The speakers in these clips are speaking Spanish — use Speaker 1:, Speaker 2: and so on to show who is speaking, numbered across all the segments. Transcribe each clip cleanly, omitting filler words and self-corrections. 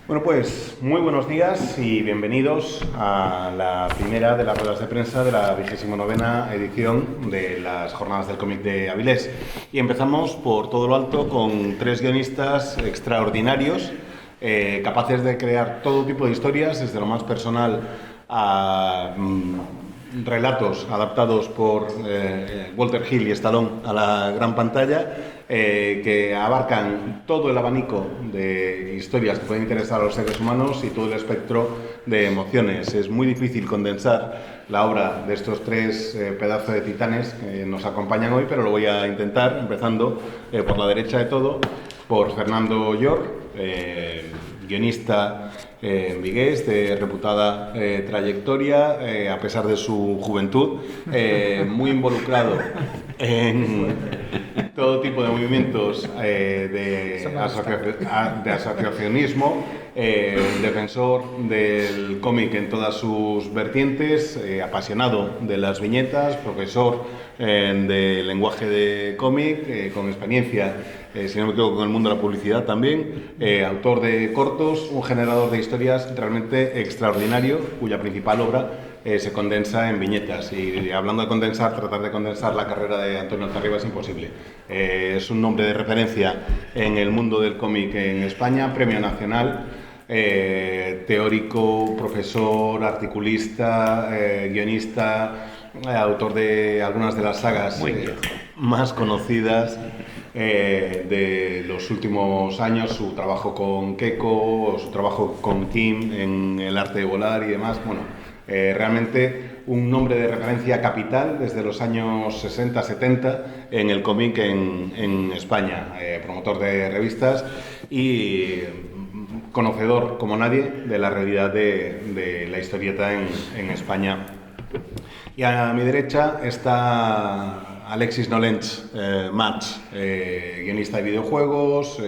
Speaker 1: Bueno, pues muy buenos días y bienvenidos a la primera de las ruedas de prensa de la 29ª edición de las Jornadas del Cómic de Avilés. Y empezamos por todo lo alto con tres guionistas extraordinarios, capaces de crear todo tipo de historias, desde lo más personal a relatos adaptados por Walter Hill y Stallone a la gran pantalla, que abarcan todo el abanico de historias que pueden interesar a los seres humanos y todo el espectro de emociones. Es muy difícil condensar la obra de estos tres pedazos de titanes que nos acompañan hoy, pero lo voy a intentar, empezando por la derecha de todo, por Fernando Llor, guionista vigués de reputada trayectoria, a pesar de su juventud, muy involucrado en todo tipo de movimientos de asociacionismo, defensor del cómic en todas sus vertientes, apasionado de las viñetas, profesor de lenguaje de cómic, con experiencia, si no me equivoco, con el mundo de la publicidad también, autor de cortos, un generador de historias realmente extraordinario, cuya principal obra se condensa en viñetas. Y hablando de condensar, tratar de condensar la carrera de Antonio Altarriba es imposible. Es un nombre de referencia en el mundo del cómic en España, premio nacional, teórico, profesor, articulista, guionista, autor de algunas de las sagas más conocidas de los últimos años, su trabajo con Keiko, su trabajo con Kim en El arte de volar y demás. Bueno, realmente un nombre de referencia capital desde los años 60-70 en el cómic en España, promotor de revistas y conocedor como nadie de la realidad de la historieta en España. Y a mi derecha está Alexis Nolens Mats, guionista de videojuegos,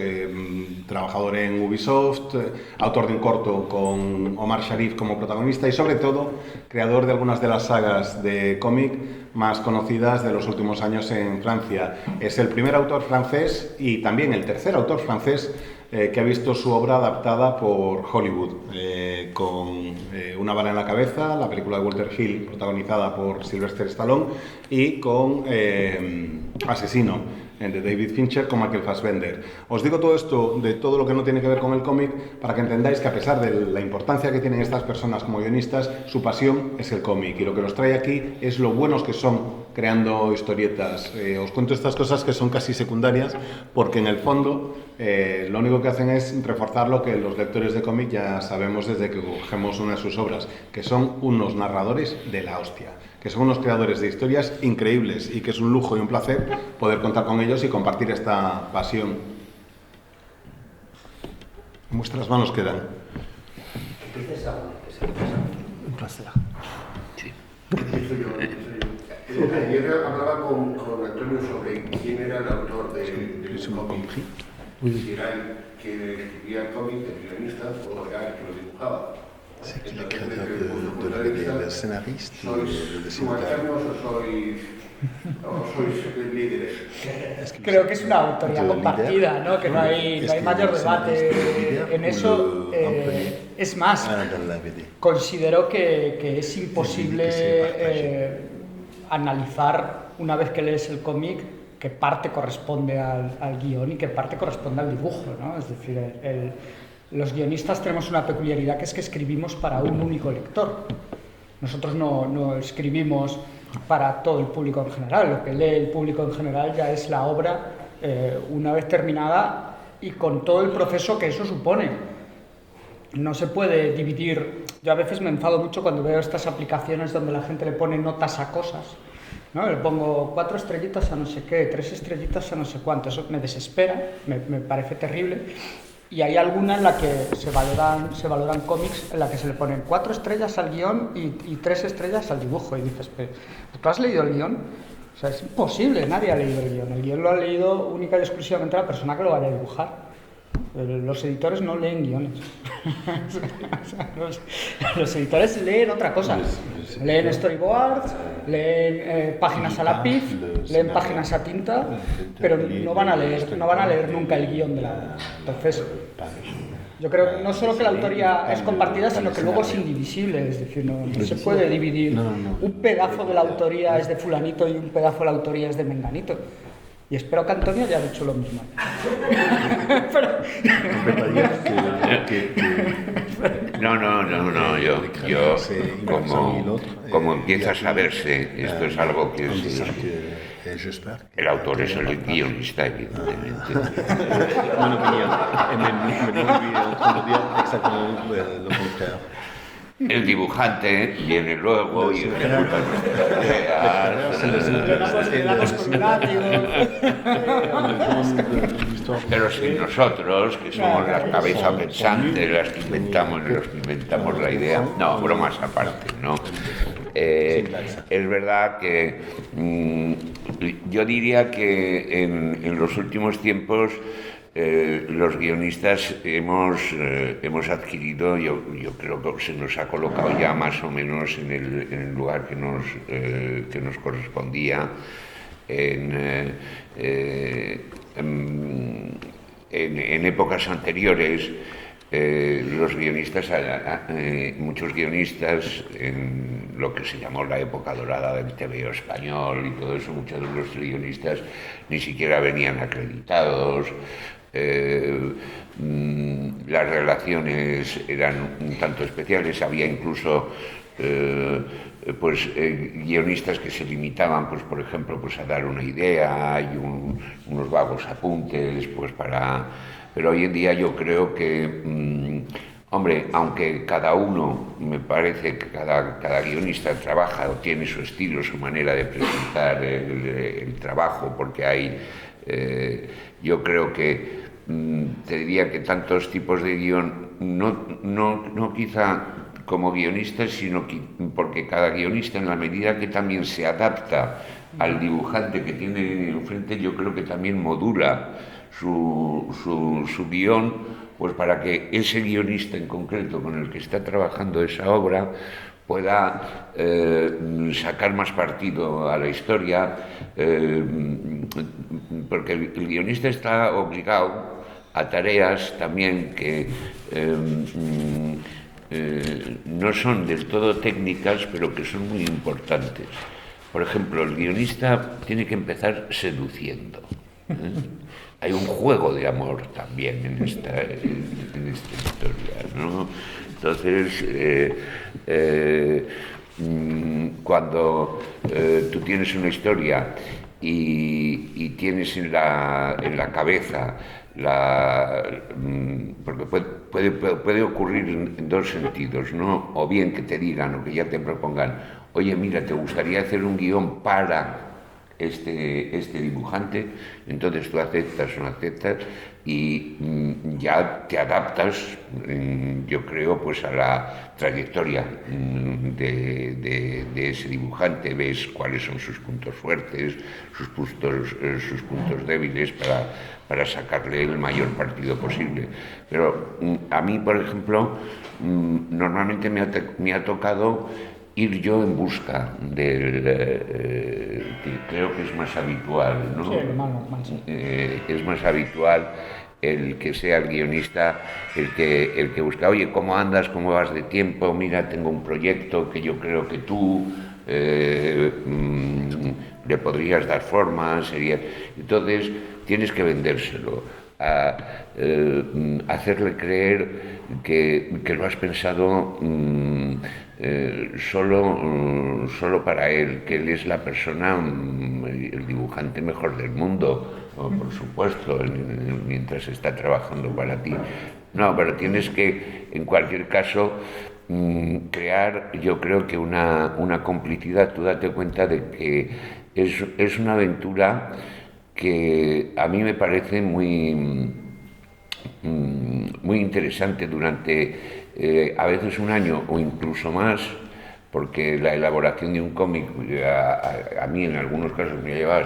Speaker 1: trabajador en Ubisoft, autor de un corto con Omar Sharif como protagonista y sobre todo creador de algunas de las sagas de cómic más conocidas de los últimos años en Francia. Es el primer autor francés y también el tercer autor francés que ha visto su obra adaptada por Hollywood, con Una bala en la cabeza, la película de Walter Hill protagonizada por Sylvester Stallone, y con Asesino, de David Fincher, con Michael Fassbender. Os digo todo esto, de todo lo que no tiene que ver con el cómic, para que entendáis que a pesar de la importancia que tienen estas personas como guionistas, su pasión es el cómic, y lo que los trae aquí es lo buenos que son creando historietas. Os cuento estas cosas que son casi secundarias, porque en el fondo lo único que hacen es reforzar lo que los lectores de cómic ya sabemos desde que cogemos una de sus obras, que son unos narradores de la hostia, que son unos creadores de historias increíbles y que es un lujo y un placer poder contar con ellos y compartir esta pasión. En vuestras manos quedan.
Speaker 2: Un placer.
Speaker 3: Sí. Ayer hablaba con Antonio sobre quién era el autor del cómic. Si era el que escribía el cómic, el guionista, o era el que lo dibujaba.
Speaker 2: C'est le créateur del scénariste y del
Speaker 3: designatario. ¿O sois líderes?
Speaker 4: Creo que es una autoría compartida, ¿no? Que no hay mayor debate en eso. Es más, considero que es imposible analizar, una vez que lees el cómic, qué parte corresponde al guión y qué parte corresponde al dibujo, ¿no? Es decir, los guionistas tenemos una peculiaridad, que es que escribimos para un único lector. Nosotros no escribimos para todo el público en general. Lo que lee el público en general ya es la obra una vez terminada y con todo el proceso que eso supone. No se puede dividir. Yo a veces me enfado mucho cuando veo estas aplicaciones donde la gente le pone notas a cosas, ¿no? Le pongo 4 estrellitas a no sé qué, 3 estrellitas a no sé cuánto. Eso me desespera, me parece terrible. Y hay alguna en la que se valoran cómics en la que se le ponen 4 estrellas al guión y 3 estrellas al dibujo. Y dices, ¿pero tú has leído el guión? O sea, es imposible, nadie ha leído el guión. El guión lo ha leído única y exclusivamente la persona que lo vaya a dibujar. Los editores no leen guiones. Los editores leen otra cosa. Leen storyboards, leen páginas a lápiz, leen páginas a tinta, pero no van a leer nunca el guión de la obra. Entonces, Yo creo no solo que la autoría es compartida, sino que luego es indivisible, es decir, no se puede dividir. Un pedazo de la autoría es de fulanito y un pedazo de la autoría es de menganito. Y espero que Antonio haya dicho lo mismo.
Speaker 5: No, yo como empieza a saberse, esto es algo que es... El autor es el guionista, evidentemente. El dibujante viene luego y ejecuta pero si nosotros, que somos las cabezas pensantes, los que inventamos la idea, no, bromas aparte, ¿no? Es verdad que yo diría que en los últimos tiempos los guionistas hemos adquirido, yo creo que se nos ha colocado ya más o menos en el lugar que nos correspondía en épocas anteriores. Los guionistas, muchos guionistas en lo que se llamó la época dorada del TVO español y todo eso, muchos de los guionistas ni siquiera venían acreditados. Las relaciones eran un tanto especiales, había incluso guionistas que se limitaban, pues por ejemplo, pues a dar una idea y unos vagos apuntes, pues pero hoy en día yo creo que hombre, aunque cada uno, me parece que cada guionista trabaja o tiene su estilo, su manera de presentar el trabajo, porque hay, yo creo que te diría que tantos tipos de guión, no quizá como guionistas, sino porque cada guionista, en la medida que también se adapta al dibujante que tiene enfrente, yo creo que también modula su guión, pues para que ese guionista en concreto con el que está trabajando esa obra pueda sacar más partido a la historia, porque el guionista está obligado a tareas también que no son del todo técnicas, pero que son muy importantes. Por ejemplo, el guionista tiene que empezar seduciendo. Hay un juego de amor también en esta historia, ¿no? Entonces, cuando tú tienes una historia y tienes en la cabeza porque puede ocurrir en dos sentidos, ¿no? O bien que te digan o que ya te propongan, oye, mira, ¿te gustaría hacer un guión para este dibujante? Entonces tú aceptas o no aceptas y ya te adaptas, yo creo, pues a la trayectoria de ese dibujante, ves cuáles son sus puntos fuertes, sus puntos débiles para sacarle el mayor partido posible. Pero a mí, por ejemplo, normalmente me ha tocado ir yo en busca creo que es más habitual, ¿no?
Speaker 4: Sí, normal, sí.
Speaker 5: Es más habitual el que sea el guionista el que busca, oye, ¿cómo andas? ¿Cómo vas de tiempo? Mira, tengo un proyecto que yo creo que tú le podrías dar forma, entonces tienes que vendérselo, hacerle creer que lo has pensado solo para él, que él es la persona, el dibujante mejor del mundo, por supuesto, mientras está trabajando para ti. No, pero tienes que, en cualquier caso, crear, yo creo que una complicidad. Tú date cuenta de que es una aventura que a mí me parece muy interesante durante a veces un año o incluso más, porque la elaboración de un cómic a mí en algunos casos me lleva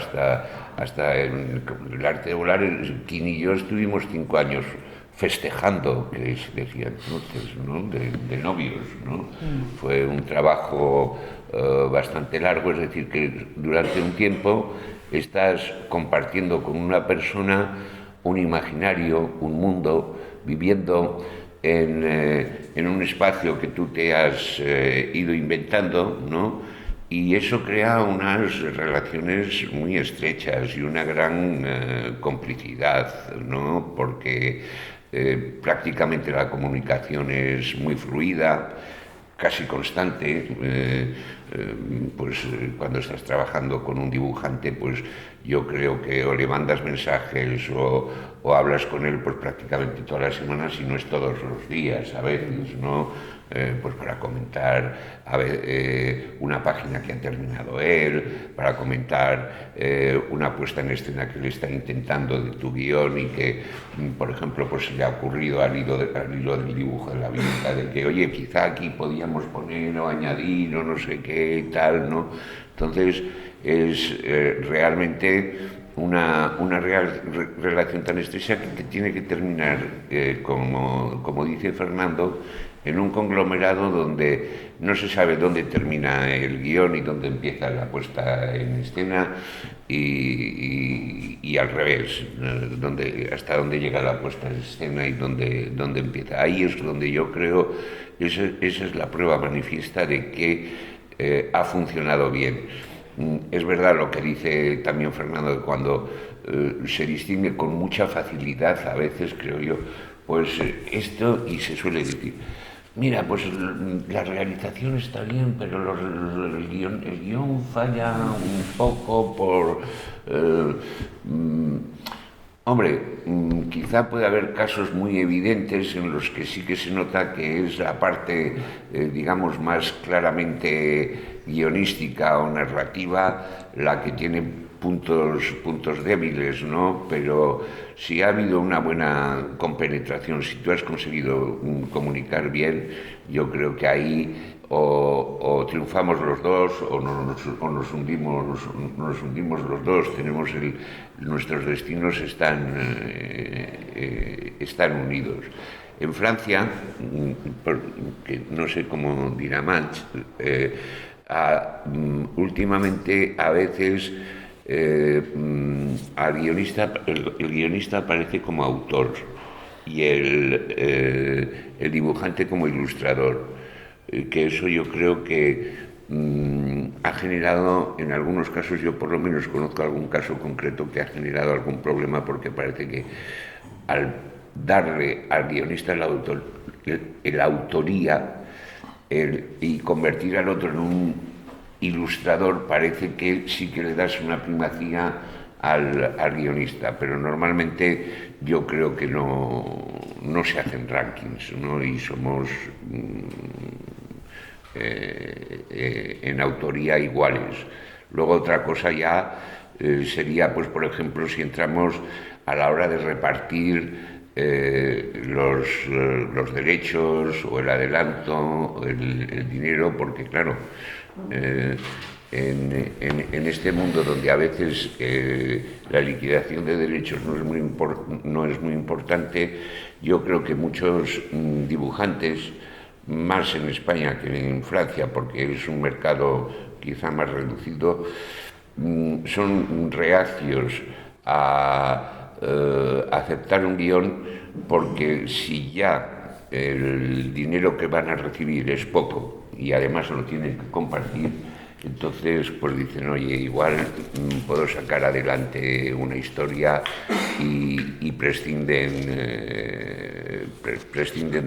Speaker 5: hasta el arte de volar. Kim y yo estuvimos 5 años festejando, que se decía entonces, ¿no? de novios, ¿no? Fue un trabajo bastante largo, es decir, que durante un tiempo estás compartiendo con una persona un imaginario, un mundo, viviendo en un espacio que tú te has ido inventando, ¿no? Y eso crea unas relaciones muy estrechas y una gran complicidad, ¿no? Porque prácticamente la comunicación es muy fluida, casi constante. Cuando estás trabajando con un dibujante, pues yo creo que o le mandas mensajes o hablas con él pues prácticamente todas las semanas, y no es todos los días a veces, ¿no? Pues para comentar una página que ha terminado él, para comentar una puesta en escena que le está intentando de tu guión y que, por ejemplo, pues se le ha ocurrido al hilo del dibujo de la viñeta de que, oye, quizá aquí podíamos poner o añadir o no sé qué y tal, ¿no? Entonces es realmente una relación tan estrecha que tiene que terminar, como dice Fernando, en un conglomerado donde no se sabe dónde termina el guión y dónde empieza la puesta en escena, y al revés, hasta dónde llega la puesta en escena y dónde empieza. Ahí es donde yo creo, esa es la prueba manifiesta de que ha funcionado bien. Es verdad lo que dice también Fernando, que cuando se distingue con mucha facilidad, a veces creo yo, pues esto, y se suele decir, mira, pues la realización está bien, pero el guión falla un poco por... Hombre, quizá puede haber casos muy evidentes en los que sí que se nota que es la parte, digamos, más claramente guionística o narrativa la que tiene puntos débiles, ¿no? Pero si ha habido una buena compenetración, si tú has conseguido comunicar bien, yo creo que ahí o triunfamos los dos o nos hundimos los dos. Nuestros destinos están unidos. En Francia, que no sé cómo dirá Mach, últimamente a veces el guionista aparece como autor y el dibujante como ilustrador, que eso yo creo que ha generado, en algunos casos, yo por lo menos conozco algún caso concreto que ha generado algún problema, porque parece que al darle al guionista la autoría y convertir al otro en un ilustrador, parece que sí que le das una primacía al guionista, pero normalmente yo creo que no se hacen rankings, ¿no? Y somos en autoría iguales. Luego otra cosa ya sería, pues por ejemplo, si entramos a la hora de repartir los derechos o el adelanto, o el dinero, porque claro, en este mundo donde a veces la liquidación de derechos no es muy importante, yo creo que muchos dibujantes, más en España que en Francia, porque es un mercado quizá más reducido, son reacios a aceptar un guión, porque si ya el dinero que van a recibir es poco y además lo tienen que compartir, entonces pues dicen, oye, igual puedo sacar adelante una historia y prescinden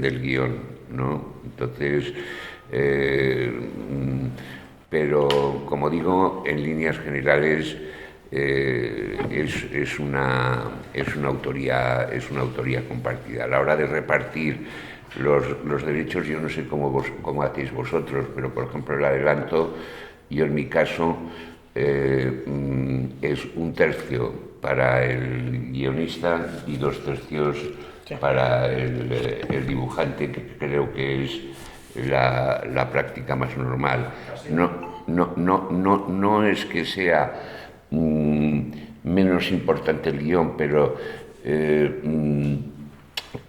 Speaker 5: del guión, ¿no? Entonces, pero como digo, en líneas generales es una autoría compartida. A la hora de repartir los derechos, yo no sé cómo hacéis vosotros, pero por ejemplo el adelanto, yo en mi caso es 1/3 para el guionista y 2/3 para el dibujante, que creo que es la práctica más normal. No es que sea menos importante el guión, pero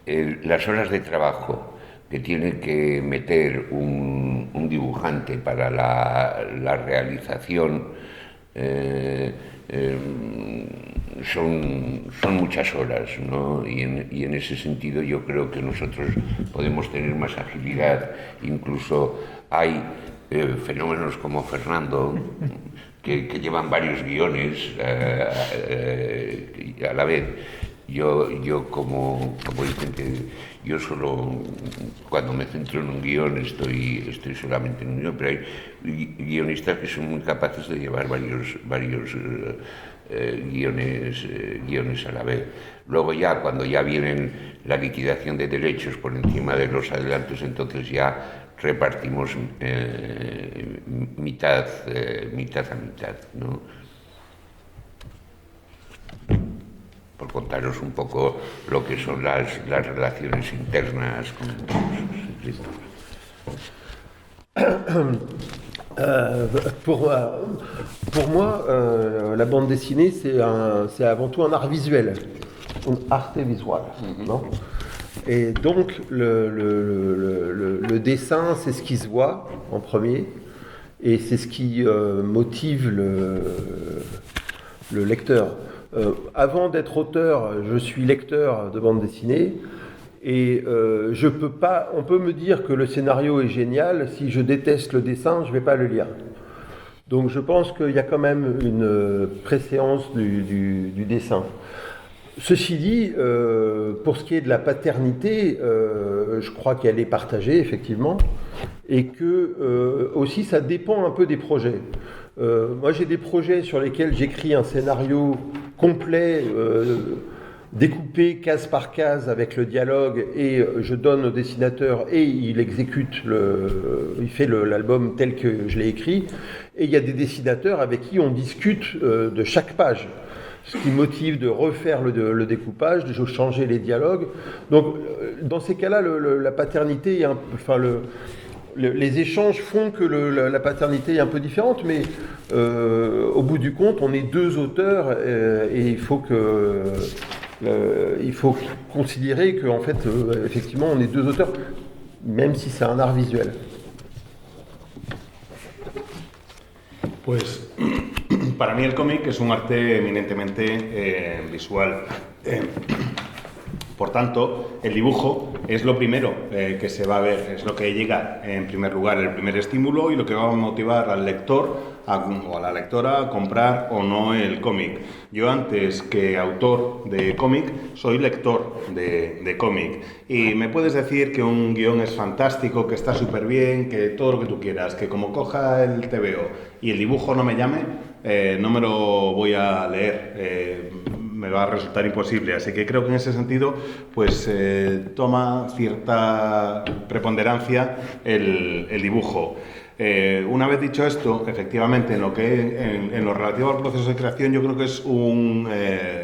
Speaker 5: las horas de trabajo que tiene que meter un dibujante para la realización, son muchas horas, ¿no? Y en ese sentido yo creo que nosotros podemos tener más agilidad. Incluso hay fenómenos como Fernando, que llevan varios guiones a la vez. Yo como dicen que yo solo, cuando me centro en un guión, estoy solamente en un guión, pero hay guionistas que son muy capaces de llevar varios guiones a la vez. Luego ya, cuando ya vienen la liquidación de derechos por encima de los adelantos, entonces ya repartimos mitad a mitad, ¿no? Por contaros un poco lo que son las relaciones internas con los escritores.
Speaker 6: Pour moi, la bande dessinée, c'est avant tout un art visuel, un arte visual. Non? Et donc, le dessin, c'est ce qui se voit en premier, et c'est ce qui motive le lecteur. Avant d'être auteur, je suis lecteur de bande dessinée, et on peut me dire que le scénario est génial, si je déteste le dessin, je ne vais pas le lire. Donc je pense qu'il y a quand même une préséance du dessin. Ceci dit, pour ce qui est de la paternité, je crois qu'elle est partagée, effectivement, et que aussi ça dépend un peu des projets. Moi j'ai des projets sur lesquels j'écris un scénario complet, découpé case par case avec le dialogue, et je donne au dessinateur et il exécute, il fait l'album tel que je l'ai écrit. Et il y a des dessinateurs avec qui on discute de chaque page, ce qui motive de refaire le découpage, de changer les dialogues. Donc dans ces cas-là, la paternité, les échanges font que la paternité est un peu différente, mais au bout du compte, on est deux auteurs et il faut considérer qu'en fait, effectivement, on est deux auteurs, même si c'est un art visuel.
Speaker 1: Pues para mí el cómic es un arte eminentemente visual. Por tanto, el dibujo es lo primero que se va a ver, es lo que llega en primer lugar, el primer estímulo y lo que va a motivar al lector o a la lectora a comprar o no el cómic. Yo, antes que autor de cómic, soy lector de cómic, y me puedes decir que un guión es fantástico, que está súper bien, que todo lo que tú quieras, que como coja el TVO y el dibujo no me llame, no me lo voy a leer. Me va a resultar imposible, así que creo que en ese sentido pues toma cierta preponderancia el dibujo. Una vez dicho esto, efectivamente, en lo relativo al proceso de creación, yo creo que es un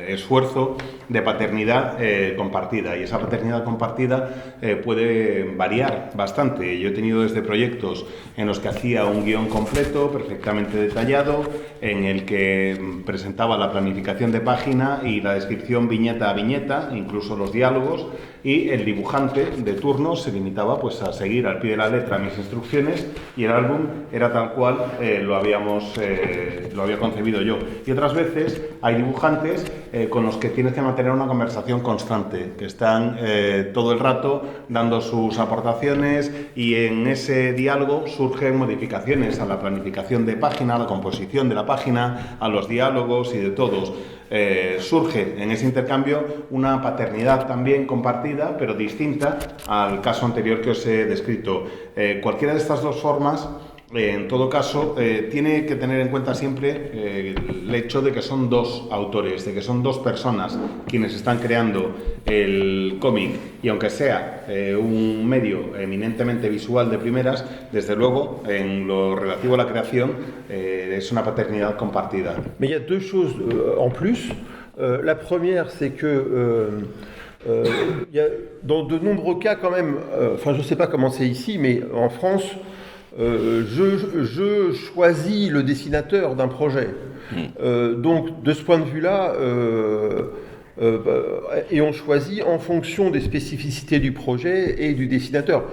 Speaker 1: esfuerzo de paternidad compartida, y esa paternidad compartida puede variar bastante. Yo he tenido desde proyectos en los que hacía un guión completo, perfectamente detallado, en el que presentaba la planificación de página y la descripción viñeta a viñeta, incluso los diálogos, y el dibujante de turno se limitaba pues a seguir al pie de la letra mis instrucciones, y el álbum era tal cual lo había concebido yo. Y otras veces hay dibujantes con los que tienes que mantener una conversación constante, que están todo el rato dando sus aportaciones, y en ese diálogo surgen modificaciones a la planificación de página, a la composición de la página, a los diálogos y de todos. Surge en ese intercambio una paternidad también compartida, pero distinta al caso anterior que os he descrito. Cualquiera de estas dos formas, en todo caso, tiene que tener en cuenta siempre el hecho de que son dos autores, de que son dos personas quienes están creando el cómic, y aunque sea un medio eminentemente visual de primeras, desde luego, en lo relativo a la creación, es una paternidad compartida.
Speaker 6: Mais il y a deux choses en plus. La première, c'est que il y a, dans de nombreux cas quand même, je ne sais pas comment c'est ici, mais en France, je choisis le dessinateur d'un projet. Donc de ce point de vue-là, et on choisit en fonction des spécificités du projet et du dessinateur.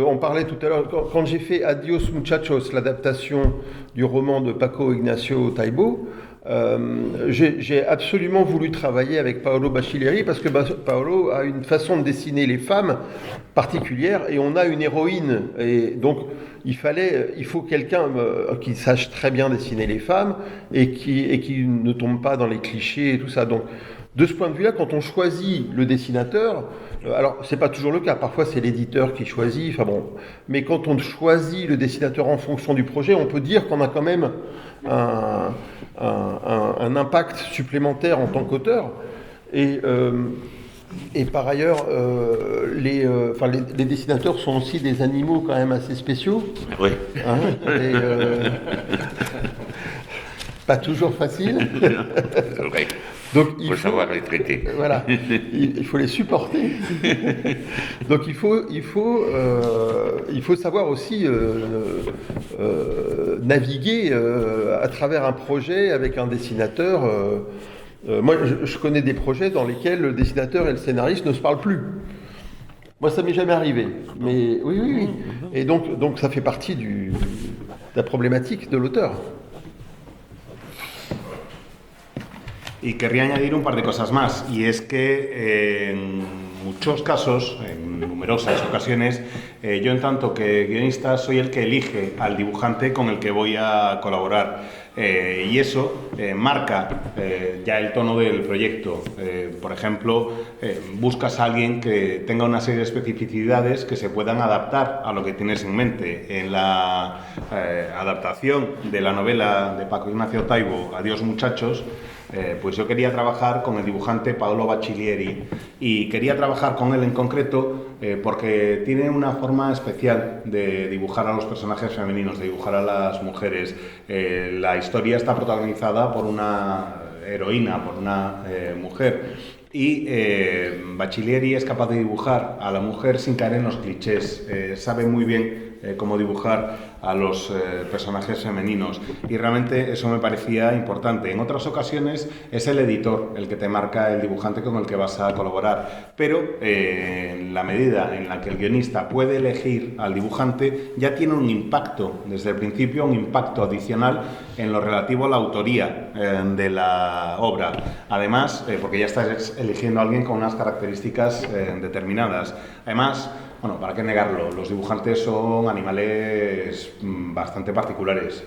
Speaker 6: On parlait tout à l'heure, quand j'ai fait Adios Muchachos, l'adaptation du roman de Paco Ignacio Taibo, j'ai absolument voulu travailler avec Paolo Baccellieri parce que Paolo a une façon de dessiner les femmes particulière et on a une héroïne. Et donc, il faut quelqu'un qui sache très bien dessiner les femmes et qui ne tombe pas dans les clichés et tout ça. Donc, de ce point de vue-là, quand on choisit le dessinateur, alors c'est pas toujours le cas, parfois c'est l'éditeur qui choisit, enfin bon, mais quand on choisit le dessinateur en fonction du projet, on peut dire qu'on a quand même un impact supplémentaire en tant qu'auteur. Et par ailleurs, les dessinateurs sont aussi des animaux quand même assez spéciaux.
Speaker 5: Oui.
Speaker 6: Hein, pas toujours facile.
Speaker 5: Oui.
Speaker 6: Donc
Speaker 5: il faut savoir les traiter.
Speaker 6: Voilà, il faut les supporter. Donc il faut savoir aussi naviguer à travers un projet avec un dessinateur. Moi, je connais des projets dans lesquels le dessinateur et le scénariste ne se parlent plus. Moi, ça m'est jamais arrivé. Mais oui. Et donc ça fait partie de la problématique de l'auteur.
Speaker 1: Y querría añadir un par de cosas más, y es que en muchos casos, en numerosas ocasiones, yo en tanto que guionista soy el que elige al dibujante con el que voy a colaborar. Y eso marca ya el tono del proyecto. Por ejemplo, buscas a alguien que tenga una serie de especificidades que se puedan adaptar a lo que tienes en mente. En la adaptación de la novela de Paco Ignacio Taibo, Adiós muchachos, pues yo quería trabajar con el dibujante Paolo Baccellieri y quería trabajar con él en concreto porque tiene una forma especial de dibujar a los personajes femeninos, de dibujar a las mujeres. La historia está protagonizada por una heroína, por una mujer. Y Baccellieri es capaz de dibujar a la mujer sin caer en los clichés, sabe muy bien cómo dibujar a los personajes femeninos y realmente eso me parecía importante. En otras ocasiones es el editor el que te marca el dibujante con el que vas a colaborar, pero en la medida en la que el guionista puede elegir al dibujante ya tiene un impacto desde el principio, un impacto adicional en lo relativo a la autoría de la obra. Además, porque ya estás eligiendo a alguien con unas características determinadas. Además, bueno, para qué negarlo, los dibujantes son animales bastante particulares,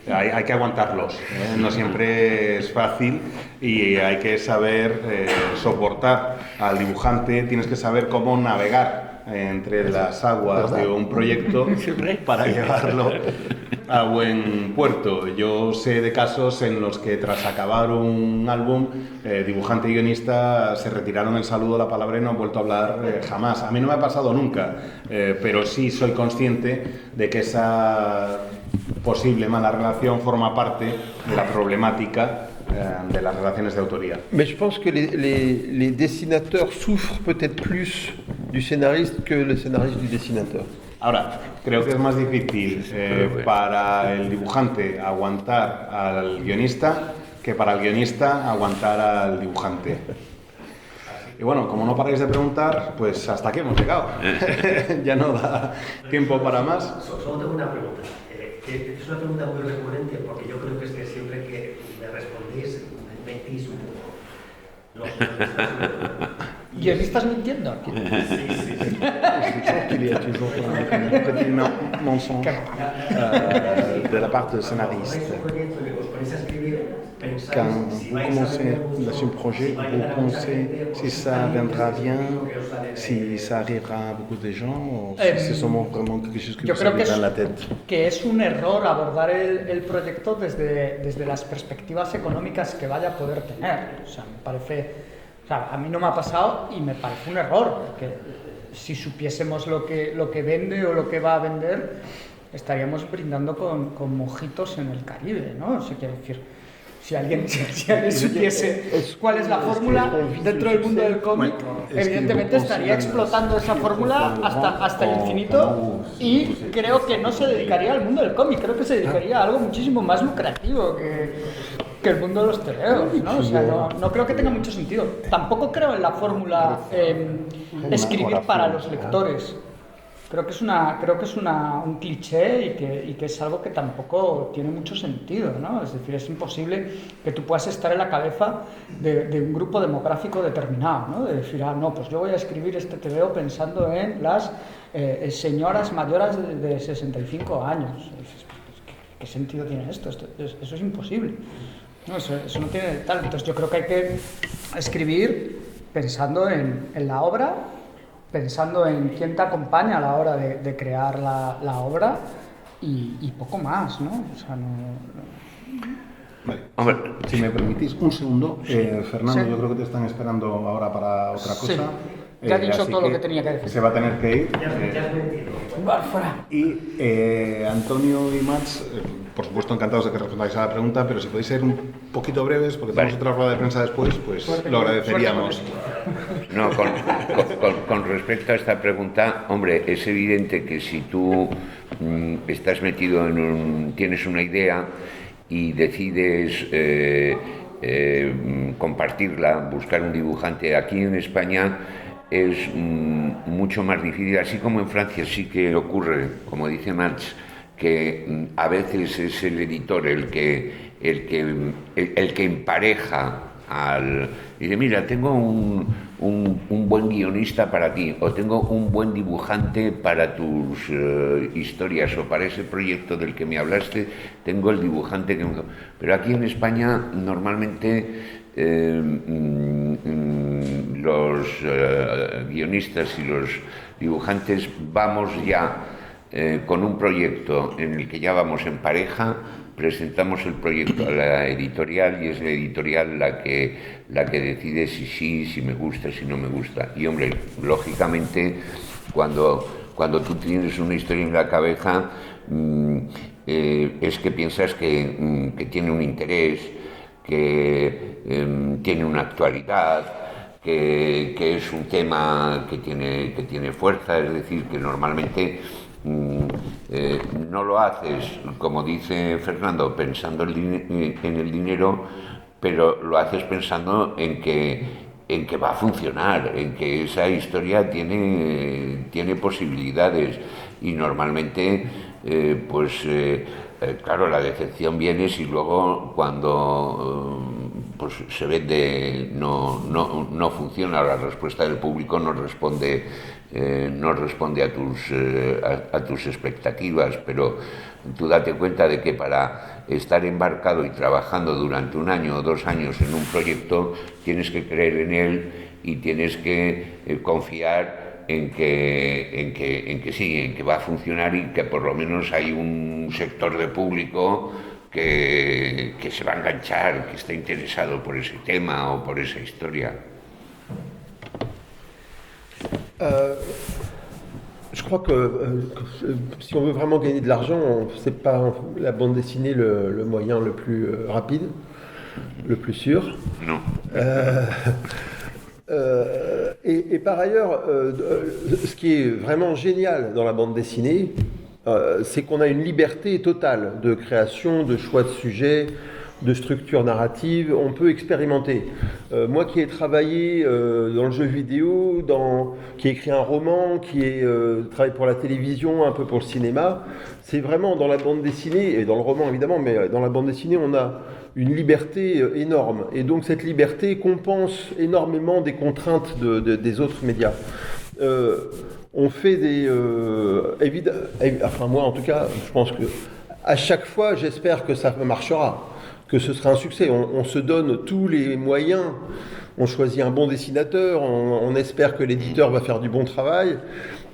Speaker 1: hay que aguantarlos, no siempre es fácil y hay que saber soportar al dibujante, tienes que saber cómo navegar entre las aguas de un proyecto para llevarlo a buen puerto. Yo sé de casos en los que tras acabar un álbum, dibujante y guionista se retiraron el saludo, la palabra y no han vuelto a hablar jamás. A mí no me ha pasado nunca, pero sí soy consciente de que esa posible mala relación forma parte de la problemática de las relaciones de autoría.
Speaker 6: Mais je pense que les dessinateurs souffrent peut-être plus du scénariste que le scénariste du dessinateur.
Speaker 1: Ahora, creo que es más difícil para el dibujante aguantar al guionista que para el guionista aguantar al dibujante. Y bueno, como no paráis de preguntar, pues hasta aquí hemos llegado. Ya no da tiempo para más.
Speaker 7: Solo tengo una pregunta. Que es una pregunta muy recurrente porque yo creo que es que siempre que me respondéis me mentís un poco.
Speaker 4: ¿Guionistas mintiendo?
Speaker 7: Sí.
Speaker 2: Il y a toujours un petit mensonge de la part du scénariste. Quand vous commencez dans un projet, vous pensez si ça viendra bien, si ça arrivera à beaucoup de gens, ou si c'est seulement vraiment quelque chose que vous avez dans la tête.
Speaker 4: Que es un error abordar el proyecto desde las perspectivas económicas que vaya a poder tener. O sea, me parece... O sea, a mí no me ha pasado y me parece un error, porque si supiésemos lo que vende o lo que va a vender, estaríamos brindando con mojitos en el Caribe, ¿no? O sea, quiero decir, si alguien supiese cuál es la fórmula dentro del mundo del cómic, evidentemente estaría explotando esa fórmula hasta el infinito y creo que no se dedicaría al mundo del cómic, creo que se dedicaría a algo muchísimo más lucrativo que el mundo de los teleos, ¿no? O sea, no creo que tenga mucho sentido. Tampoco creo en la fórmula escribir para los lectores. Creo que es un cliché y que es algo que tampoco tiene mucho sentido, ¿no? Es decir, es imposible que tú puedas estar en la cabeza de un grupo demográfico determinado, ¿no? De decir, no, pues yo voy a escribir este TVO pensando en las señoras mayores de 65 años. ¿Qué sentido tiene esto? Eso es imposible. No, eso no tiene tal. Entonces yo creo que hay que escribir pensando en la obra, pensando en quién te acompaña a la hora de crear la obra y poco más, ¿no? O sea,
Speaker 1: Vale. Hombre, si me permitís un segundo, Fernando, sí. Yo creo que te están esperando ahora para otra cosa.
Speaker 4: Sí. Ya ha dicho todo lo que tenía que decir.
Speaker 1: Se va a tener que ir. Y Antonio y Mats, por supuesto encantados de que respondáis a la pregunta, pero si podéis ser un poquito breves, porque tenemos otra rueda de prensa después, pues lo agradeceríamos.
Speaker 5: No, con respecto a esta pregunta, hombre, es evidente que si tú estás metido tienes una idea y decides compartirla, buscar un dibujante aquí en España, es mucho más difícil, así como en Francia sí que ocurre, como dice Mats, que a veces es el editor el que empareja dice, mira, tengo un buen guionista para ti, o tengo un buen dibujante para tus historias, o para ese proyecto del que me hablaste, tengo el dibujante que... Pero aquí en España normalmente los guionistas y los dibujantes vamos ya con un proyecto en el que ya vamos en pareja, presentamos el proyecto a la editorial y es la editorial la que decide si me gusta, si no me gusta. Y hombre, lógicamente, cuando tú tienes una historia en la cabeza, es que piensas que tiene un interés, que tiene una actualidad, que es un tema que tiene fuerza, es decir, que normalmente no lo haces, como dice Fernando, pensando en el dinero, pero lo haces pensando en que va a funcionar, en que esa historia tiene posibilidades y normalmente claro, la decepción viene si luego cuando pues se vende no funciona, la respuesta del público no responde a tus expectativas, pero tú date cuenta de que para estar embarcado y trabajando durante 1 año o 2 años en un proyecto tienes que creer en él y tienes que confiar en que sí, en que va a funcionar y que por lo menos hay un sector de público que se va a enganchar, que está interesado por ese tema o por esa historia.
Speaker 6: Je crois que si on veut vraiment gagner de l'argent, c'est pas la bande dessinée le moyen le plus rapide, le plus sûr.
Speaker 5: Non.
Speaker 6: Et par ailleurs, ce qui est vraiment génial dans la bande dessinée, c'est qu'on a une liberté totale de création, de choix de sujets, de structure narrative, on peut expérimenter. Moi qui ai travaillé dans le jeu vidéo, qui ai écrit un roman, qui ai travaillé pour la télévision, un peu pour le cinéma, c'est vraiment dans la bande dessinée, et dans le roman évidemment, mais dans la bande dessinée on a une liberté énorme. Et donc cette liberté compense énormément des contraintes des autres médias. On fait enfin moi en tout cas, je pense que à chaque fois j'espère que ça marchera, que ce sera un succès. On se donne tous les moyens, on choisit un bon dessinateur, on espère que l'éditeur va faire du bon travail,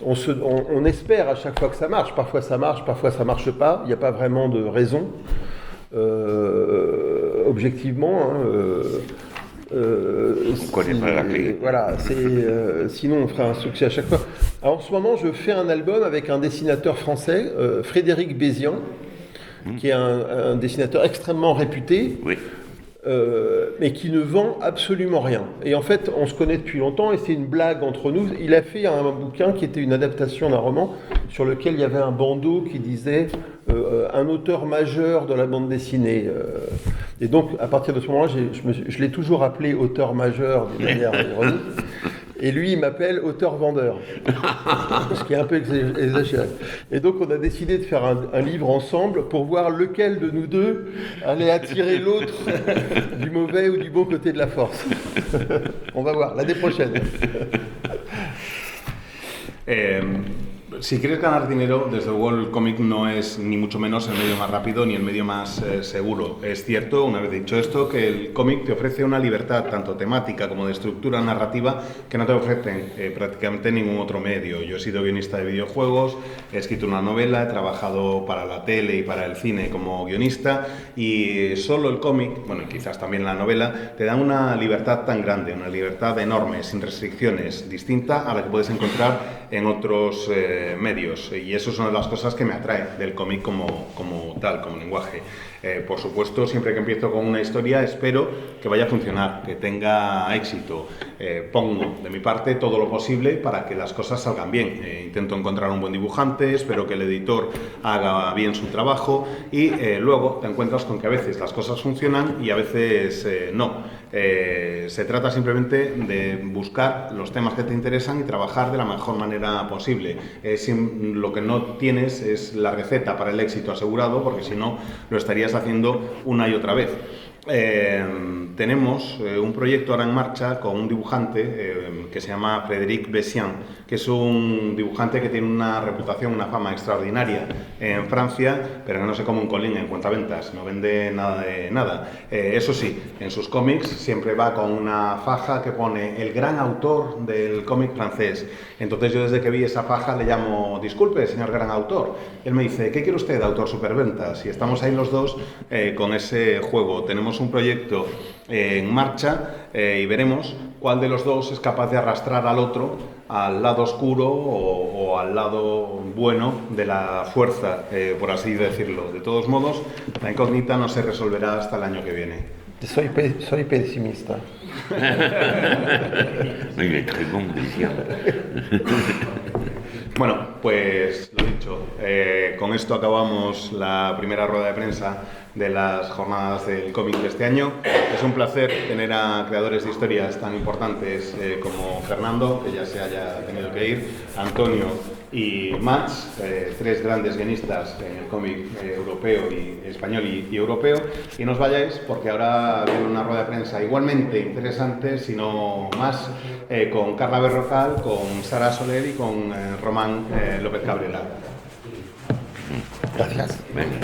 Speaker 6: on espère à chaque fois que ça marche. Parfois ça marche pas, il n'y a pas vraiment de raison, objectivement. Voilà, sinon on fera un succès à chaque fois. Alors, en ce moment, je fais un album avec un dessinateur français, Frédéric Bézian, qui est un dessinateur extrêmement réputé,
Speaker 5: oui.
Speaker 6: Mais qui ne vend absolument rien. Et en fait, on se connaît depuis longtemps et c'est une blague entre nous. Il a fait un bouquin qui était une adaptation d'un roman sur lequel il y avait un bandeau qui disait un auteur majeur de la bande dessinée. Et donc, à partir de ce moment-là, je l'ai toujours appelé auteur majeur d'une manière ironique. Et lui, il m'appelle auteur-vendeur, ce qui est un peu exagéré. Et donc, on a décidé de faire un livre ensemble pour voir lequel de nous deux allait attirer l'autre du mauvais ou du bon côté de la force. On va voir, l'année prochaine.
Speaker 1: Si quieres ganar dinero, desde luego el cómic no es ni mucho menos el medio más rápido ni el medio más seguro. Es cierto, una vez dicho esto, que el cómic te ofrece una libertad tanto temática como de estructura narrativa que no te ofrecen prácticamente ningún otro medio. Yo he sido guionista de videojuegos, he escrito una novela, he trabajado para la tele y para el cine como guionista y solo el cómic, bueno, y quizás también la novela, te da una libertad tan grande, una libertad enorme, sin restricciones, distinta a la que puedes encontrar en otros medios, y eso es una de las cosas que me atrae del cómic como tal, como lenguaje. Por supuesto, siempre que empiezo con una historia espero que vaya a funcionar, que tenga éxito. Pongo de mi parte todo lo posible para que las cosas salgan bien. Intento encontrar un buen dibujante, espero que el editor haga bien su trabajo y luego te encuentras con que a veces las cosas funcionan y a veces no. Se trata simplemente de buscar los temas que te interesan y trabajar de la mejor manera posible. Lo que no tienes es la receta para el éxito asegurado, porque si no lo estarías haciendo una y otra vez. Tenemos un proyecto ahora en marcha con un dibujante que se llama Frédéric Bessian, que es un dibujante que tiene una reputación, una fama extraordinaria en Francia, pero que no se come un colín en cuentaventas, no vende nada de nada. Eso sí, en sus cómics siempre va con una faja que pone el gran autor del cómic francés. Entonces yo desde que vi esa faja le llamo, disculpe, señor gran autor. Él me dice, ¿qué quiere usted, autor superventas? Y estamos ahí los dos con ese juego. Tenemos un proyecto en marcha y veremos cuál de los dos es capaz de arrastrar al otro al lado oscuro o al lado bueno de la fuerza, por así decirlo. De todos modos, la incógnita no se resolverá hasta el año que viene.
Speaker 6: Soy pesimista.
Speaker 1: Bueno, pues lo dicho, con esto acabamos la primera rueda de prensa de las jornadas del cómic de este año. Es un placer tener a creadores de historias tan importantes como Fernando, que ya se haya tenido que ir, Antonio y Mats, tres grandes guionistas en el cómic europeo y español y europeo, y no os vayáis porque ahora viene una rueda de prensa igualmente interesante, si no más, con Carla Berrocal, con Sara Soler y con Román López Cabrera.
Speaker 6: Gracias.
Speaker 5: Venga,